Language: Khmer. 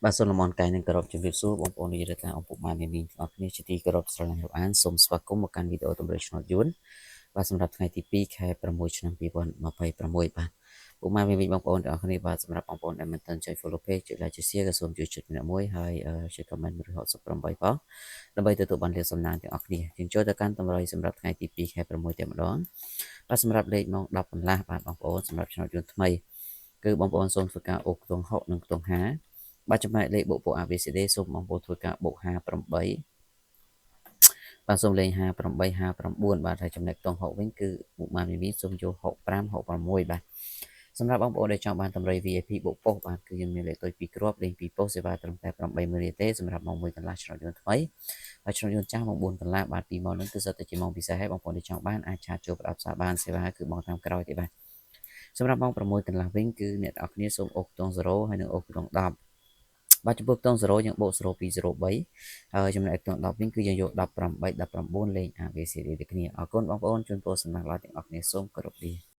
បាទសូមលំអរកាយនឹងគោរពជំរាបសួរបងប្អូននាយរដ្ឋាអង្គពុកម៉ែមីមីទាំងអស់គ្នាជាទីគោរពស្រឡាញ់រាប់អានសូមស្វាគមន៍មកកាន់វីដេអូតម្រូវឆ្នោតយួនបាទសម្រាប់ថ្ងៃទី2ខែ6ឆ្នាំ2026បាទពុកម៉ែមីមីបងប្អូនទាំងអស់គ្នាបាទសម្រាប់បងប្អូនដែលមិនទាន់ចុច follow page ចុច like ចុច share ក៏សូមជួយចុចម្នាក់មួយហើយជួយ comment ឬ68ផងដើម្បីទទួលបានលាភសំណាងទាំងអស់គ្នាយើងចូលទៅកាន់តម្រុយសម្រាប់ថ្ងៃទី2ខែ6តែម្ដងបាទសម្រាប់លេខម៉ោង10កន្លះបាទបងប្អូនសម្រាប់ឆ្នោតយួនថ្មីគឺបងប្អូនសូមធ្វើការអូសខ្ទង់6និងខ្ទង់5បាទចំណែកលេខបូកពួក ABCD សូមបងប្អូនធ្វើការបូក58បាទសូមលេខ58 59បាទហើយចំណែកខ្ទង់6វិញគឺមុខម៉ាមីមីសូមយក65 66បាទសម្រាប់បងប្អូនដែលចង់បានតម្រុយ VIP បូកប៉ុស្តិ៍បាទគឺយើងមានលេខទុយ2គ្រាប់លេខ2ប៉ុស្តិ៍សេវាត្រឹមតែ80000រៀលទេសម្រាប់ម៉ោង1កន្លះឆ្នោតយន្តថ្មីហើយឆ្នោតយន្តចាស់ម៉ោង4កន្លះបាទ2ម៉ោងហ្នឹងគឺសុទ្ធតែជាម៉ោងពិសេសហើយបងប្អូនដែលចង់បានអាចឆាតចូលប្រដាប់សារបានសេវាគឺម៉ោងតាមក្រោយទេបាទសម្រាប់ម៉ោង6កន្លះវិញគឺអ្នកទាំងអស់គ្នាសូមអូសខ្ទង់0ហើយនឹងអូសខ្ទង់10បាទចំពោះខ្ទង់0យើងបូក0ពី03ហើយចំណែកខ្ទង់10វិញគឺយើងយក18 19លេខ ABCD ដូចគ្នាអរគុណបងប្អូនជូនពរសំណាងល្អទាំងអស់គ្នាសូមគោរពលា